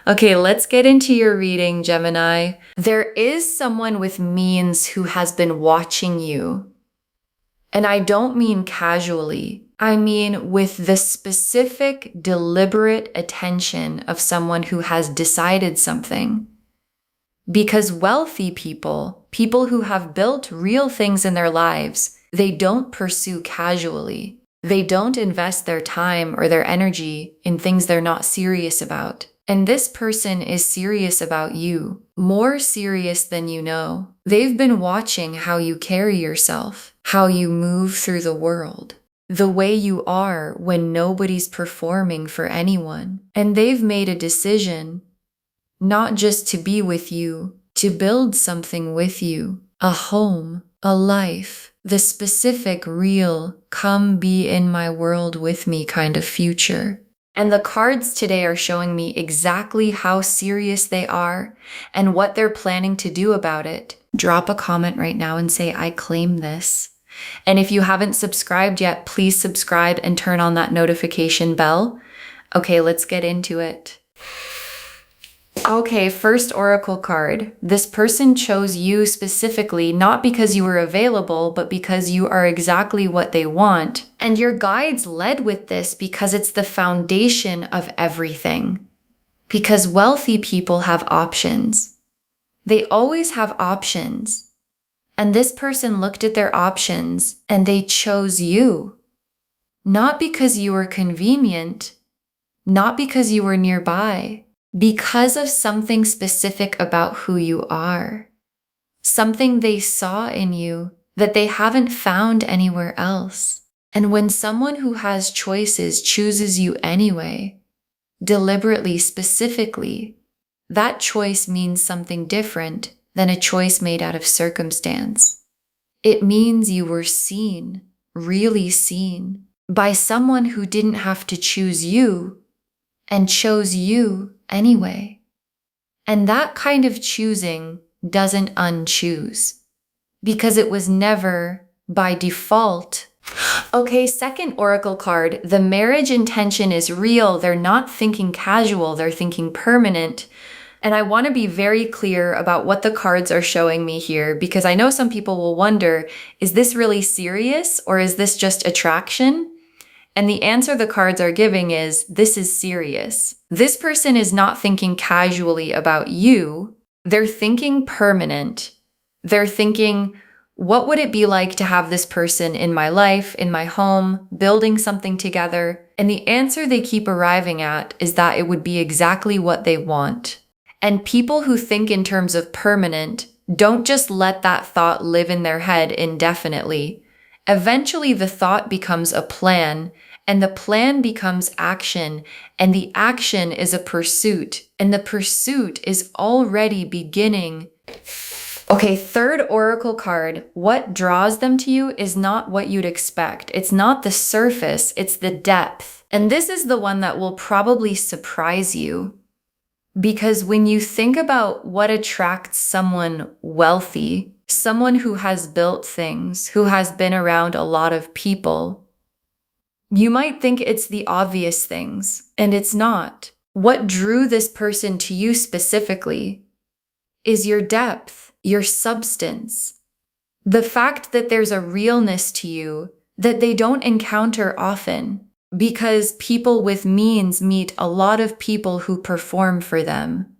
Okay, let's get into your reading, Gemini. There is someone with means who has been watching you. And I don't mean casually. I mean with the specific, deliberate attention of someone who has decided something. Because wealthy people, people who have built real things in their lives, they don't pursue casually. They don't invest their time or their energy in things they're not serious about. And this person is serious about you, more serious than you know. They've been watching how you carry yourself, how you move through the world, the way you are when nobody's performing for anyone. And they've made a decision not just to be with you, to build something with you, a home, a life, the specific, real, come be in my world with me kind of future. And the cards today are showing me exactly how serious they are and what they're planning to do about it. Drop a comment right now and say, I claim this. And if you haven't subscribed yet, please subscribe and turn on that notification bell. Okay, let's get into it. Okay, first oracle card. This person chose you specifically, not because you were available, but because you are exactly what they want. And your guides led with this because it's the foundation of everything. Because wealthy people have options. They always have options. And this person looked at their options and they chose you. Not because you were convenient, not because you were nearby. Because of something specific about who you are. Something they saw in you that they haven't found anywhere else. And when someone who has choices chooses you anyway, deliberately, specifically, that choice means something different than a choice made out of circumstance. It means you were seen, really seen, by someone who didn't have to choose you and chose you anyway. And that kind of choosing doesn't unchoose because it was never by default. Okay, second oracle card. The marriage intention is real. They're not thinking casual. They're thinking permanent. And I want to be very clear about what the cards are showing me here because I know some people will wonder, is this really serious or is this just attraction? And the answer the cards are giving is, this is serious. This person is not thinking casually about you. They're thinking permanent. They're thinking, what would it be like to have this person in my life, in my home, building something together? And the answer they keep arriving at is that it would be exactly what they want. And people who think in terms of permanent don't just let that thought live in their head indefinitely. Eventually, the thought becomes a plan, and the plan becomes action, and the action is a pursuit, and the pursuit is already beginning. Okay, third oracle card. What draws them to you is not what you'd expect. It's not the surface, it's the depth. And this is the one that will probably surprise you. Because when you think about what attracts someone wealthy, someone who has built things, who has been around a lot of people, you might think it's the obvious things, and it's not. What drew this person to you specifically is your depth, your substance. The fact that there's a realness to you that they don't encounter often. Because people with means meet a lot of people who perform for them,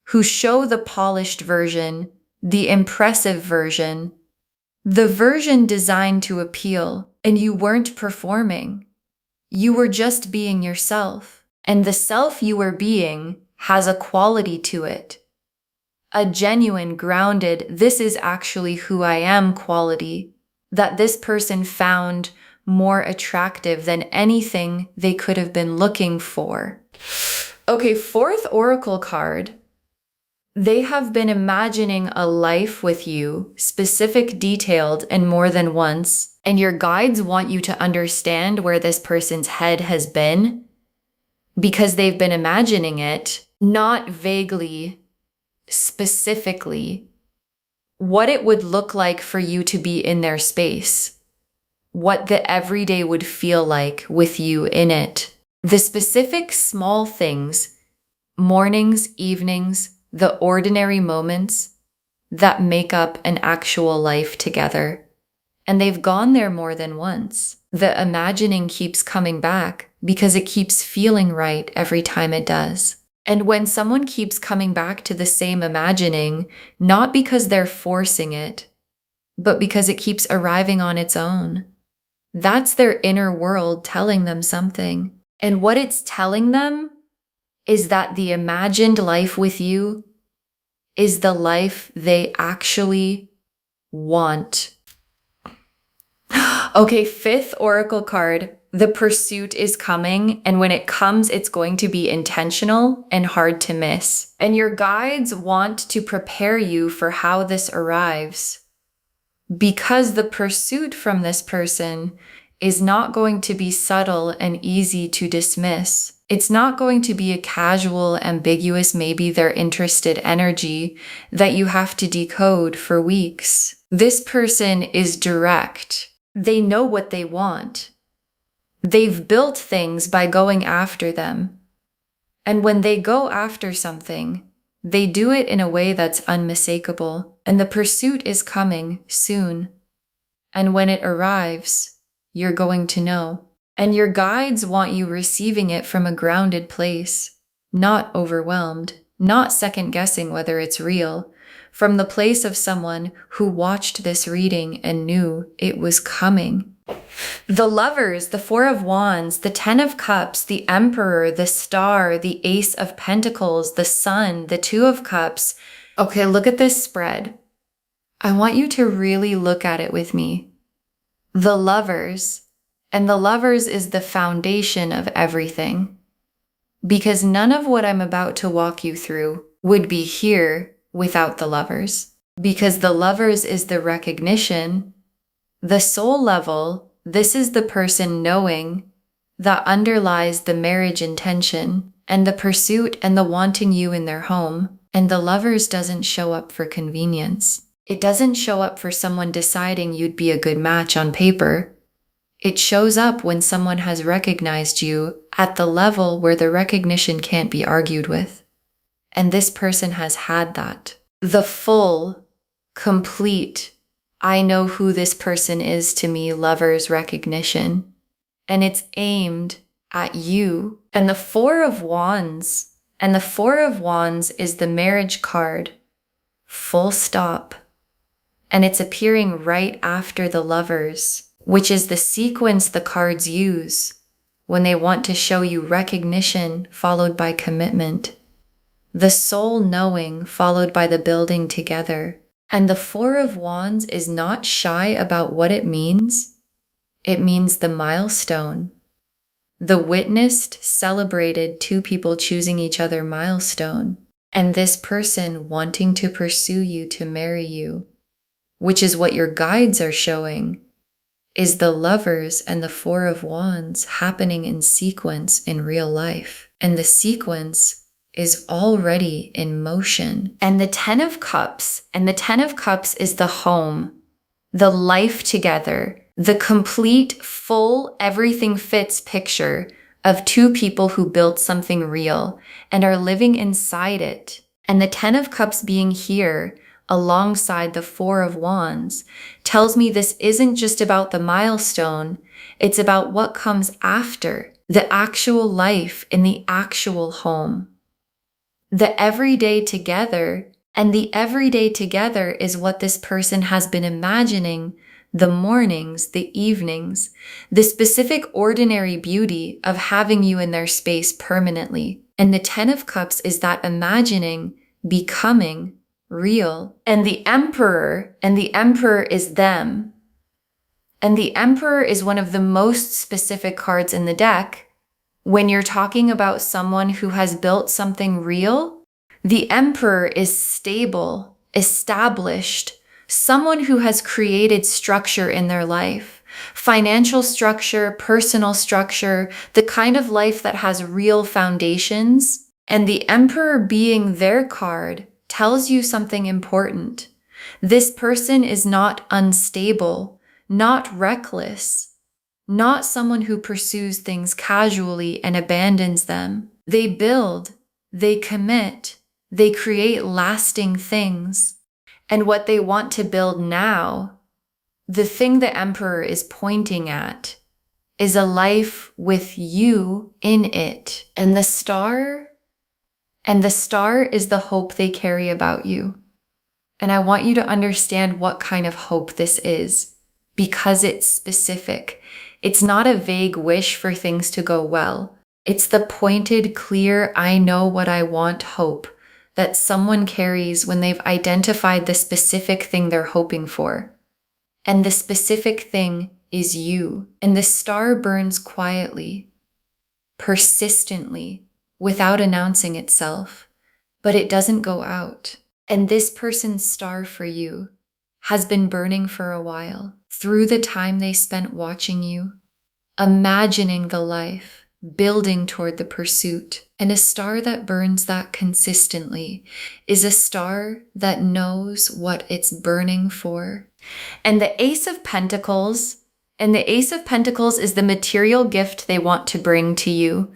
who show the polished version, the impressive version, the version designed to appeal, and you weren't performing. You were just being yourself, and the self you were being has a quality to it. A genuine, grounded, this is actually who I am quality that this person found more attractive than anything they could have been looking for. Okay, fourth oracle card. They have been imagining a life with you, specific, detailed, and more than once, and your guides want you to understand where this person's head has been because they've been imagining it, not vaguely, specifically, what it would look like for you to be in their space. What the everyday would feel like with you in it. The specific small things Mornings, evenings, the ordinary moments that make up an actual life together. And they've gone there more than once. The imagining keeps coming back because it keeps feeling right every time it does. And when someone keeps coming back to the same imagining, not because they're forcing it, but because it keeps arriving on its own, that's their inner world telling them something. And what it's telling them is that the imagined life with you is the life they actually want. Okay, fifth oracle card. The pursuit is coming, and when it comes, it's going to be intentional and hard to miss. And your guides want to prepare you for how this arrives, because the pursuit from this person is not going to be subtle and easy to dismiss. It's not going to be a casual, ambiguous, maybe they're interested energy that you have to decode for weeks. This person is direct. They know what they want. They've built things by going after them. And when they go after something, they do it in a way that's unmistakable. And the pursuit is coming soon. And when it arrives, you're going to know. And your guides want you receiving it from a grounded place, not overwhelmed, not second-guessing whether it's real, from the place of someone who watched this reading and knew it was coming. The Lovers, the Four of Wands, the Ten of Cups, the Emperor, the Star, the Ace of Pentacles, the Sun, the Two of Cups. Okay, look at this spread. I want you to really look at it with me. The Lovers. And the Lovers is the foundation of everything. Because none of what I'm about to walk you through would be here without the Lovers. Because the Lovers is the recognition, the soul level. This is the person knowing that underlies the marriage intention and the pursuit and the wanting you in their home. And the Lovers doesn't show up for convenience. It doesn't show up for someone deciding you'd be a good match on paper. It shows up when someone has recognized you at the level where the recognition can't be argued with. And this person has had that. The full, complete, I know who this person is to me, Lovers recognition. And it's aimed at you. And the Four of Wands. And the Four of Wands is the marriage card. Full stop. And it's appearing right after the Lovers, which is the sequence the cards use when they want to show you recognition followed by commitment, the soul knowing followed by the building together. And the Four of Wands is not shy about what it means. It means the milestone, the witnessed, celebrated two people choosing each other milestone, and this person wanting to pursue you to marry you, which is what your guides are showing. Is the Lovers and the Four of Wands happening in sequence in real life. And the sequence is already in motion. And the Ten of Cups, and the Ten of Cups is the home, the life together, the complete, full, everything fits picture of two people who built something real and are living inside it. And the Ten of Cups being here alongside the Four of Wands tells me this isn't just about the milestone, it's about what comes after, the actual life in the actual home. The everyday together, and the everyday together is what this person has been imagining, the mornings, the evenings, the specific ordinary beauty of having you in their space permanently. And the Ten of Cups is that imagining becoming real. And the Emperor is them. And the Emperor is one of the most specific cards in the deck. When you're talking about someone who has built something real, the Emperor is stable, established, someone who has created structure in their life, financial structure, personal structure, the kind of life that has real foundations. And the Emperor being their card tells you something important. This person is not unstable, not reckless, not someone who pursues things casually and abandons them. They build, they commit, they create lasting things. And what they want to build now, the thing the Emperor is pointing at, is a life with you in it. And the star is the hope they carry about you. And I want you to understand what kind of hope this is, because it's specific. It's not a vague wish for things to go well. It's the pointed, clear, I know what I want hope that someone carries when they've identified the specific thing they're hoping for. And the specific thing is you. And the star burns quietly, persistently, without announcing itself, but it doesn't go out. And this person's star for you has been burning for a while, through the time they spent watching you, imagining the life, building toward the pursuit. And a star that burns that consistently is a star that knows what it's burning for. And the Ace of Pentacles is the material gift they want to bring to you,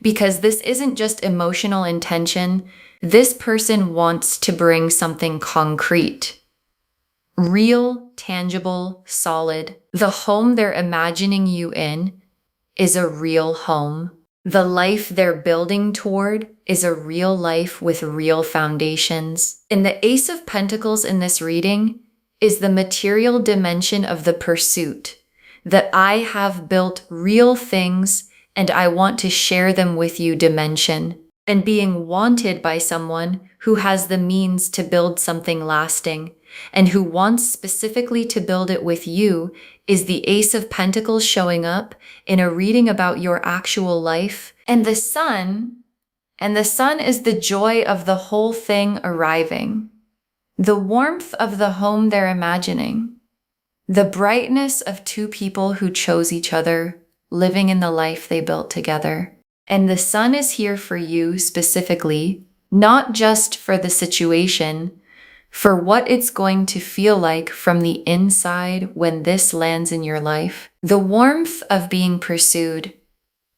because this isn't just emotional intention. This person wants to bring something concrete, real, tangible, solid. The home they're imagining you in is a real home. The life they're building toward is a real life with real foundations. And the Ace of Pentacles in this reading is the material dimension of the pursuit, that I have built real things and I want to share them with you dimension. And being wanted by someone who has the means to build something lasting and who wants specifically to build it with you is the Ace of Pentacles showing up in a reading about your actual life. And the Sun is the joy of the whole thing arriving, the warmth of the home they're imagining, the brightness of two people who chose each other, living in the life they built together. And the Sun is here for you specifically, not just for the situation, for what it's going to feel like from the inside when this lands in your life. The warmth of being pursued,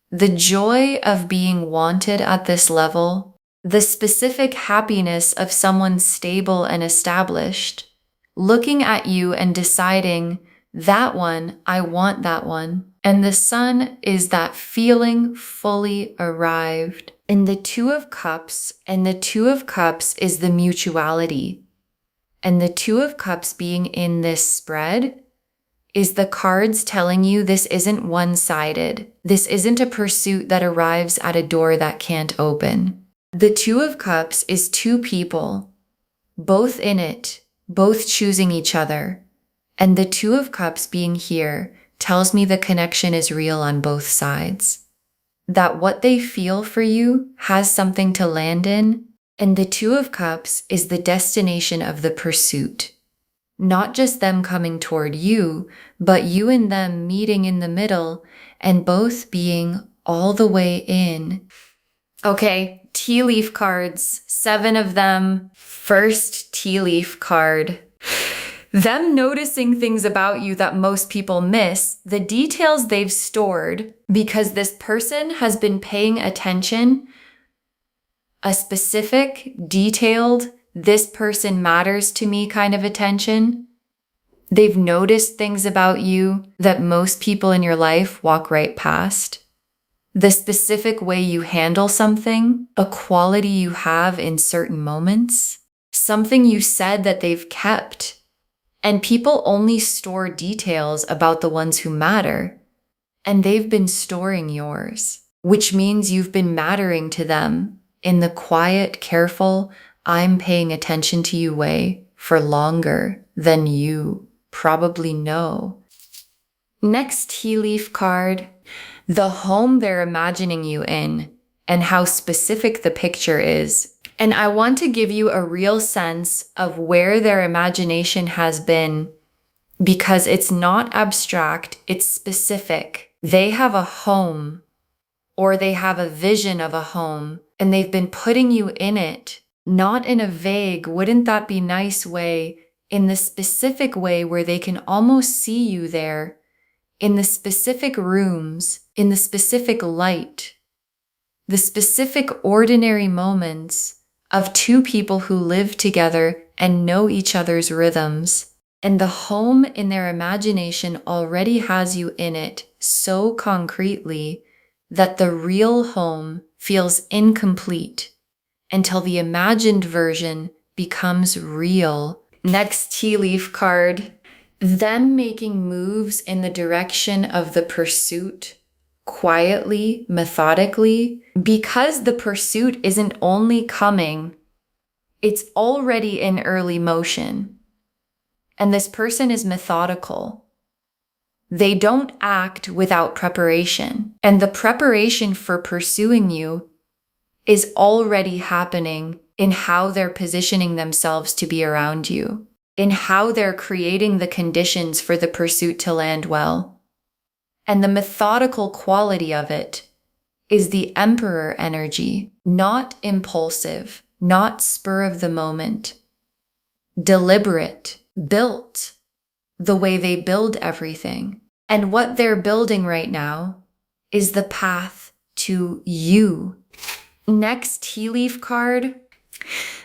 the joy of being wanted at this level, the specific happiness of someone stable and established, looking at you and deciding, that one, I want that one. And the Sun is that feeling fully arrived. In the Two of Cups, and the Two of Cups is the mutuality. And the Two of Cups being in this spread is the cards telling you this isn't one-sided. This isn't a pursuit that arrives at a door that can't open. The Two of Cups is two people, both in it, both choosing each other. And the Two of Cups being here tells me the connection is real on both sides. That what they feel for you has something to land in. And the Two of Cups is the destination of the pursuit. Not just them coming toward you, but you and them meeting in the middle and both being all the way in. Okay, tea leaf cards, 7 of them. First tea leaf card. Them noticing things about you that most people miss, the details they've stored, because this person has been paying attention, a specific, detailed, this person matters to me kind of attention. They've noticed things about you that most people in your life walk right past. The specific way you handle something, a quality you have in certain moments, something you said that they've kept. And people only store details about the ones who matter. And they've been storing yours, which means you've been mattering to them in the quiet, careful, I'm paying attention to you way for longer than you probably know. Next tea leaf card, the home they're imagining you in and how specific the picture is. And I want to give you a real sense of where their imagination has been, because it's not abstract, it's specific. They have a home, or they have a vision of a home, and they've been putting you in it, not in a vague, wouldn't that be nice way, in the specific way where they can almost see you there, in the specific rooms, in the specific light. the specific ordinary moments of two people who live together and know each other's rhythms. And the home in their imagination already has you in it so concretely that the real home feels incomplete until the imagined version becomes real. Next tea leaf card, them making moves in the direction of the pursuit, quietly, methodically, because the pursuit isn't only coming, it's already in early motion. And this person is methodical. They don't act without preparation. And the preparation for pursuing you is already happening in how they're positioning themselves to be around you, in how they're creating the conditions for the pursuit to land well. And the methodical quality of it is the Emperor energy, not impulsive, not spur of the moment, deliberate, built the way they build everything. And what they're building right now is the path to you. Next tea leaf card,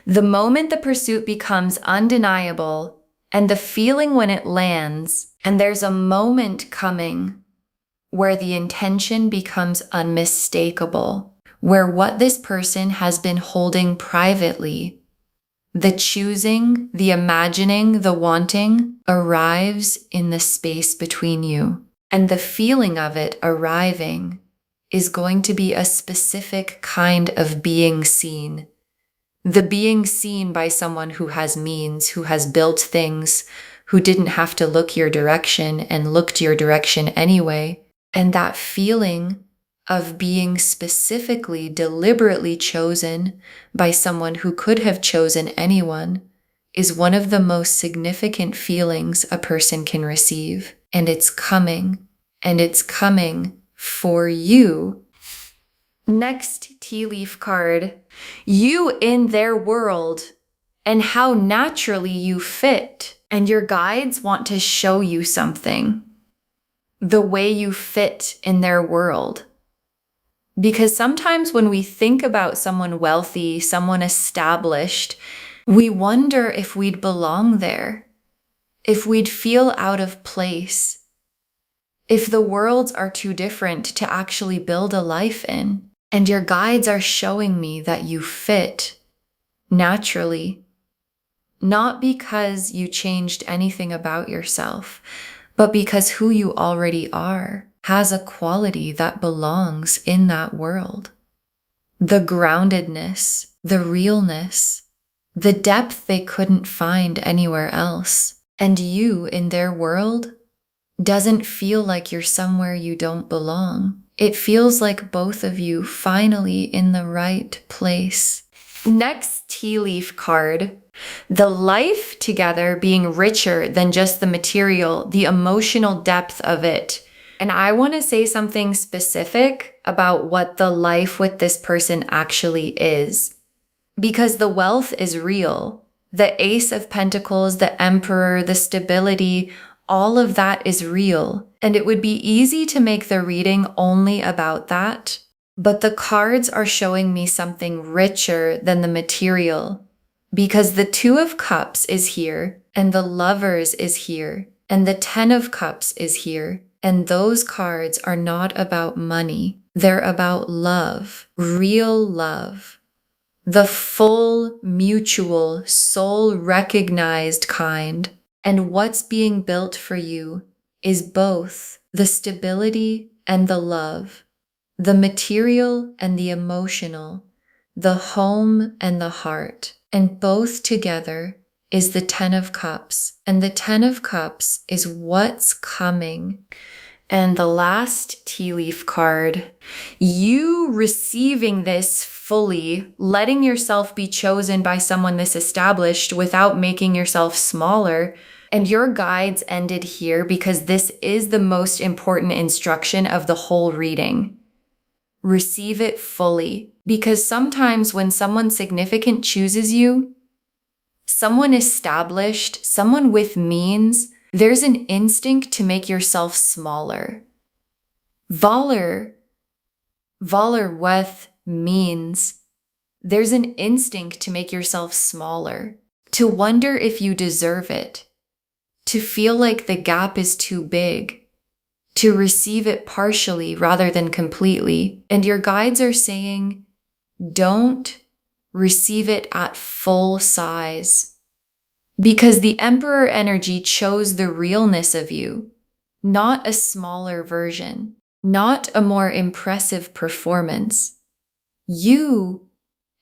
the moment the pursuit becomes undeniable and the feeling when it lands, and there's a moment coming where the intention becomes unmistakable, where what this person has been holding privately, the choosing, the imagining, the wanting, arrives in the space between you. And the feeling of it arriving is going to be a specific kind of being seen. The being seen by someone who has means, who has built things, who didn't have to look your direction and looked your direction anyway. And that feeling of being specifically, deliberately chosen by someone who could have chosen anyone is one of the most significant feelings a person can receive. And it's coming for you. Next tea leaf card, you in their world and how naturally you fit. And your guides want to show you something, the way you fit in their world. Because sometimes when we think about someone wealthy, someone established, we wonder if we'd belong there, if we'd feel out of place, if the worlds are too different to actually build a life in. And your guides are showing me that you fit naturally, not because you changed anything about yourself, but because who you already are has a quality that belongs in that world. The groundedness, the realness, the depth they couldn't find anywhere else. And you in their world doesn't feel like you're somewhere you don't belong. It feels like both of you finally in the right place. Next tea leaf card, the life together being richer than just the material, the emotional depth of it. And I want to say something specific about what the life with this person actually is. Because the wealth is real. The Ace of Pentacles, the Emperor, the stability, all of that is real. And it would be easy to make the reading only about that. But the cards are showing me something richer than the material. Because the Two of Cups is here, and the Lovers is here, and the Ten of Cups is here. And those cards are not about money. They're about love, real love. The full, mutual, soul-recognized kind. And what's being built for you is both the stability and the love, the material and the emotional, the home and the heart. And both together is the Ten of Cups. And the Ten of Cups is what's coming. And the last tea leaf card, you receiving this fully, letting yourself be chosen by someone this established without making yourself smaller. And your guides ended here because this is the most important instruction of the whole reading. Receive it fully. Because sometimes when someone significant chooses you, someone established, someone with means, there's an instinct to make yourself smaller. Valar with means. There's an instinct to make yourself smaller, to wonder if you deserve it, to feel like the gap is too big, to receive it partially rather than completely. And your guides are saying, don't receive it at full size. Because the Emperor energy chose the realness of you, not a smaller version, not a more impressive performance. You,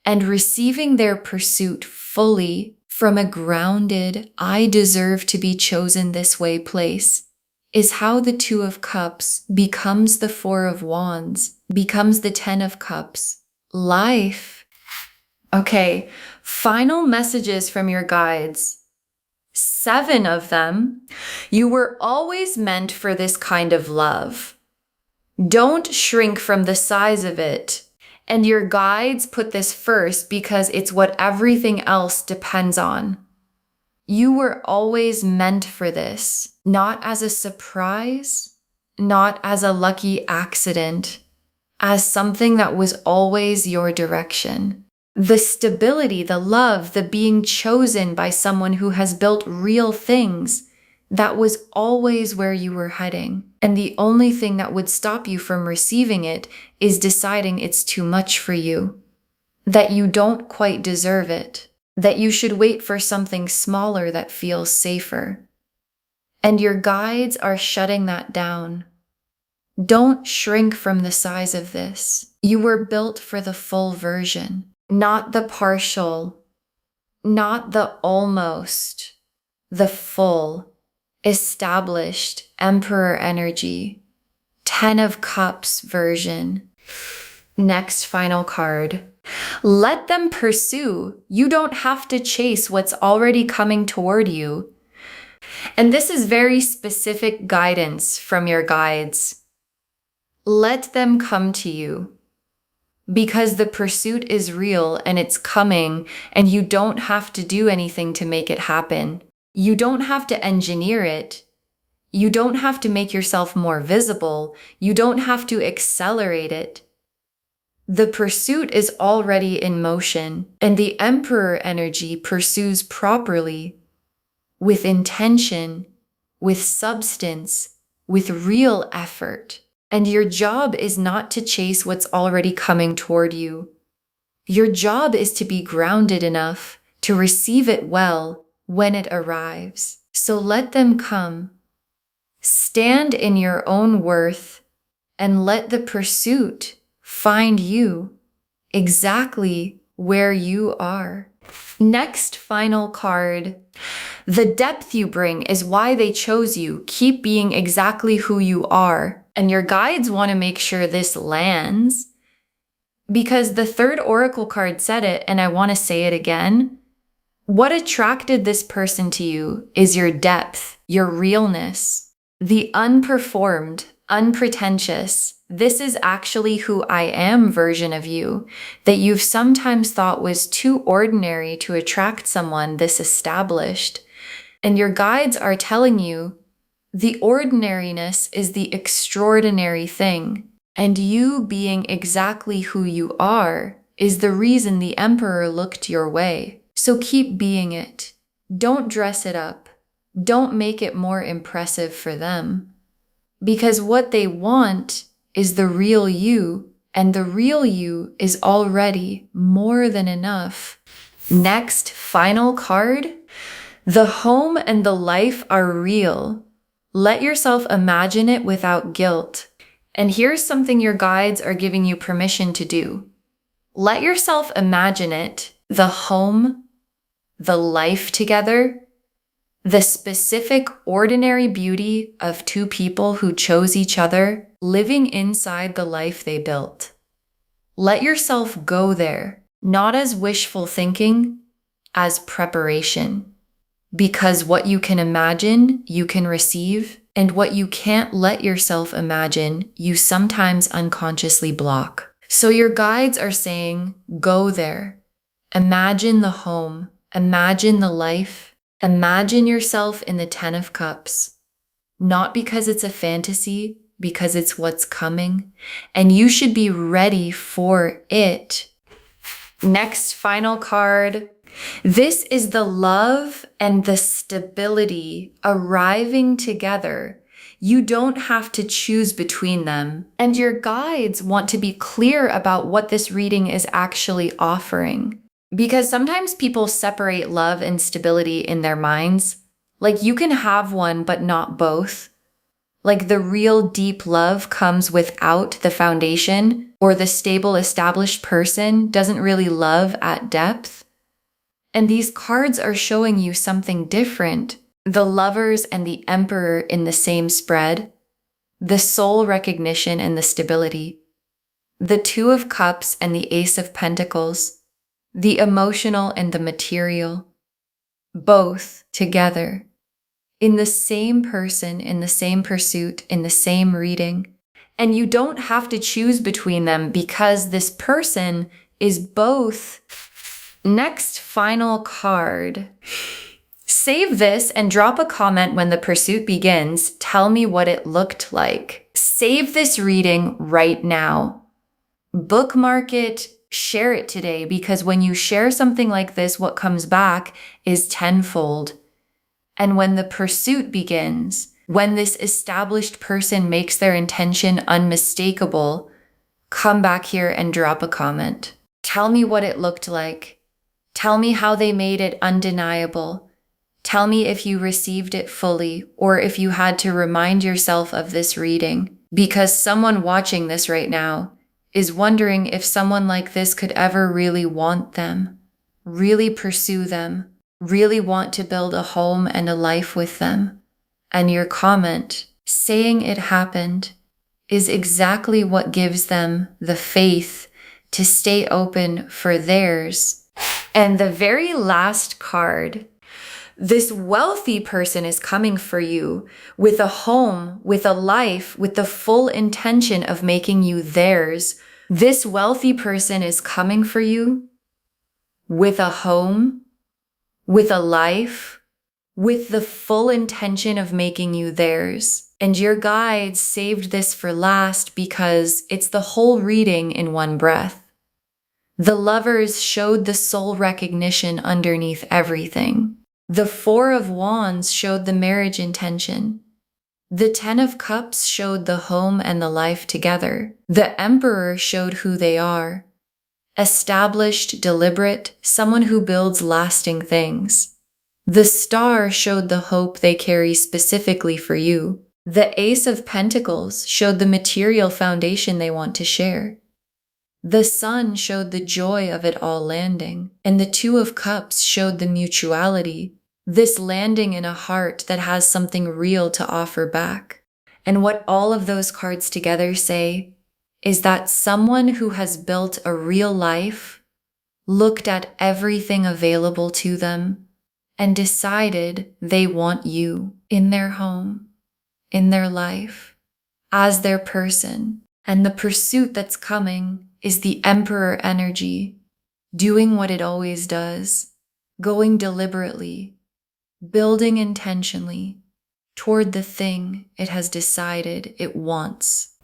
and receiving their pursuit fully from a grounded, I deserve to be chosen this way place, is how the Two of Cups becomes the Four of Wands, becomes the Ten of Cups. Life. Okay, final messages from your guides. 7 of them. You were always meant for this kind of love. Don't shrink from the size of it. And your guides put this first because it's what everything else depends on. You were always meant for this, not as a surprise, not as a lucky accident, as something that was always your direction. The stability, the love, the being chosen by someone who has built real things, that was always where you were heading. And the only thing that would stop you from receiving it is deciding it's too much for you, that you don't quite deserve it, that you should wait for something smaller that feels safer. And your guides are shutting that down. Don't shrink from the size of this. You were built for the full version. Not the partial, not the almost, the full, established Emperor energy, 10 of Cups version. Next final card. Let them pursue. You don't have to chase what's already coming toward you. And this is very specific guidance from your guides. Let them come to you. Because the pursuit is real and it's coming, and you don't have to do anything to make it happen. You don't have to engineer it. You don't have to make yourself more visible. You don't have to accelerate it. The pursuit is already in motion, and the Emperor energy pursues properly, with intention, with substance, with real effort. And your job is not to chase what's already coming toward you. Your job is to be grounded enough to receive it well when it arrives. So let them come. Stand in your own worth and let the pursuit find you exactly where you are. Next final card. The depth you bring is why they chose you. Keep being exactly who you are. And your guides want to make sure this lands because the third oracle card said it, and I want to say it again. What attracted this person to you is your depth, your realness, the unperformed, unpretentious. This is actually who I am version of you that you've sometimes thought was too ordinary to attract someone this established. And your guides are telling you the ordinariness is the extraordinary thing. And you being exactly who you are is the reason the Emperor looked your way. So keep being it. Don't dress it up. Don't make it more impressive for them. Because what they want is the real you, and the real you is already more than enough. Next, final card. The home and the life are real. Let yourself imagine it without guilt. And here's something your guides are giving you permission to do. Let yourself imagine it, the home, the life together, the specific ordinary beauty of two people who chose each other, living inside the life they built. Let yourself go there, not as wishful thinking, as preparation. Because what you can imagine, you can receive, and what you can't let yourself imagine, you sometimes unconsciously block. So your guides are saying, go there. Imagine the home, imagine the life, imagine yourself in the 10 of Cups. Not because it's a fantasy, because it's what's coming, and you should be ready for it. Next, final card. This is the love and the stability arriving together. You don't have to choose between them. And your guides want to be clear about what this reading is actually offering. Because sometimes people separate love and stability in their minds. Like you can have one, but not both. Like the real deep love comes without the foundation, or the stable established person doesn't really love at depth. And these cards are showing you something different. The Lovers and the Emperor in the same spread, the soul recognition and the stability, the Two of Cups and the Ace of Pentacles, the emotional and the material, both together, in the same person, in the same pursuit, in the same reading. And you don't have to choose between them because this person is both. Next, final card. Save this and drop a comment when the pursuit begins. Tell me what it looked like. Save this reading right now. Bookmark it, share it today, because when you share something like this, what comes back is tenfold. And when the pursuit begins, when this established person makes their intention unmistakable, come back here and drop a comment. Tell me what it looked like. Tell me how they made it undeniable. Tell me if you received it fully, or if you had to remind yourself of this reading, because someone watching this right now is wondering if someone like this could ever really want them, really pursue them, really want to build a home and a life with them. And your comment, saying it happened, is exactly what gives them the faith to stay open for theirs. And the very last card, this wealthy person is coming for you with a home, with a life, with the full intention of making you theirs. This wealthy person is coming for you with a home, with a life, with the full intention of making you theirs. And your guides saved this for last because it's the whole reading in one breath. The Lovers showed the soul recognition underneath everything. The Four of Wands showed the marriage intention. The Ten of Cups showed the home and the life together. The Emperor showed who they are. Established, deliberate, someone who builds lasting things. The Star showed the hope they carry specifically for you. The Ace of Pentacles showed the material foundation they want to share. The Sun showed the joy of it all landing. And the Two of Cups showed the mutuality, this landing in a heart that has something real to offer back. And what all of those cards together say is that someone who has built a real life looked at everything available to them and decided they want you in their home, in their life, as their person. And the pursuit that's coming is the Emperor energy, doing what it always does, going deliberately, building intentionally toward the thing it has decided it wants.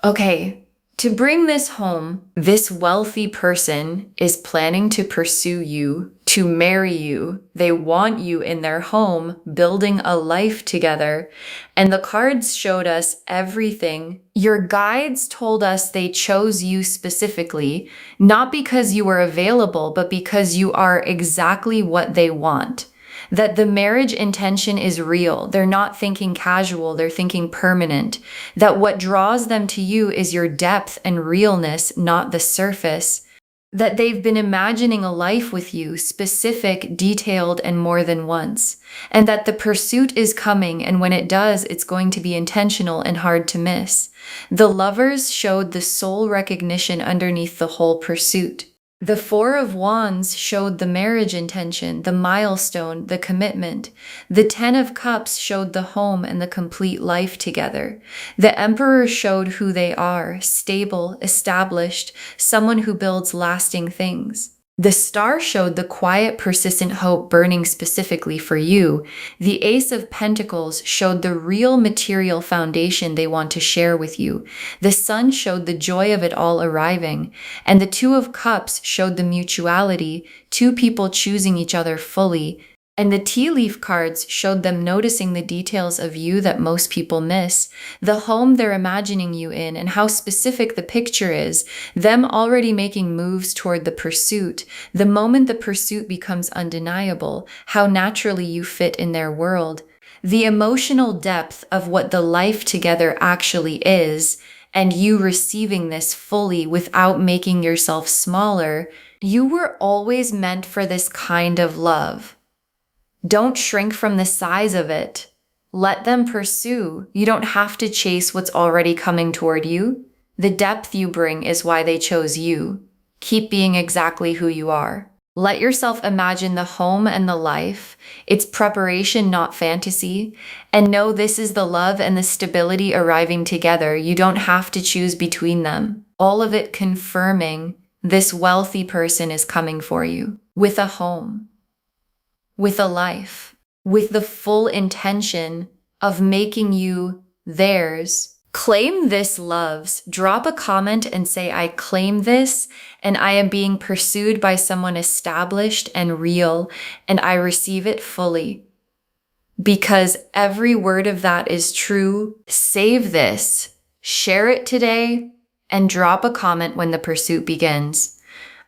Okay, to bring this home, this wealthy person is planning to pursue you, to marry you. They want you in their home, building a life together. And the cards showed us everything. Your guides told us they chose you specifically, not because you were available, but because you are exactly what they want. That the marriage intention is real. They're not thinking casual, they're thinking permanent. That what draws them to you is your depth and realness, not the surface. That they've been imagining a life with you, specific, detailed, and more than once. And that the pursuit is coming, and when it does, it's going to be intentional and hard to miss. The Lovers showed the soul recognition underneath the whole pursuit. The Four of Wands showed the marriage intention, the milestone, the commitment. The Ten of Cups showed the home and the complete life together. The Emperor showed who they are, stable, established, someone who builds lasting things. The star showed the quiet, persistent hope burning specifically for you. The Ace of Pentacles showed the real material foundation they want to share with you. The Sun showed the joy of it all arriving. And the Two of Cups showed the mutuality, two people choosing each other fully. And the tea leaf cards showed them noticing the details of you that most people miss, the home they're imagining you in, and how specific the picture is, them already making moves toward the pursuit. The moment the pursuit becomes undeniable, how naturally you fit in their world. The emotional depth of what the life together actually is, and you receiving this fully without making yourself smaller. You were always meant for this kind of love. Don't shrink from the size of it. Let them pursue. You don't have to chase what's already coming toward you. The depth you bring is why they chose you. Keep being exactly who you are. Let yourself imagine the home and the life. It's preparation, not fantasy. And know this is the love and the stability arriving together. You don't have to choose between them. All of it confirming this wealthy person is coming for you with a home, with a life, with the full intention of making you theirs. Claim this, loves. Drop a comment and say, I claim this, and I am being pursued by someone established and real, and I receive it fully. Because every word of that is true. Save this, share it today, and drop a comment when the pursuit begins.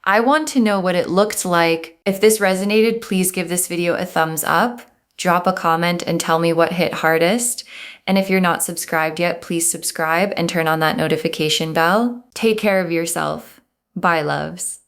I want to know what it looked like. If this resonated, please give this video a thumbs up, drop a comment and tell me what hit hardest. And if you're not subscribed yet, please subscribe and turn on that notification bell. Take care of yourself. Bye, loves.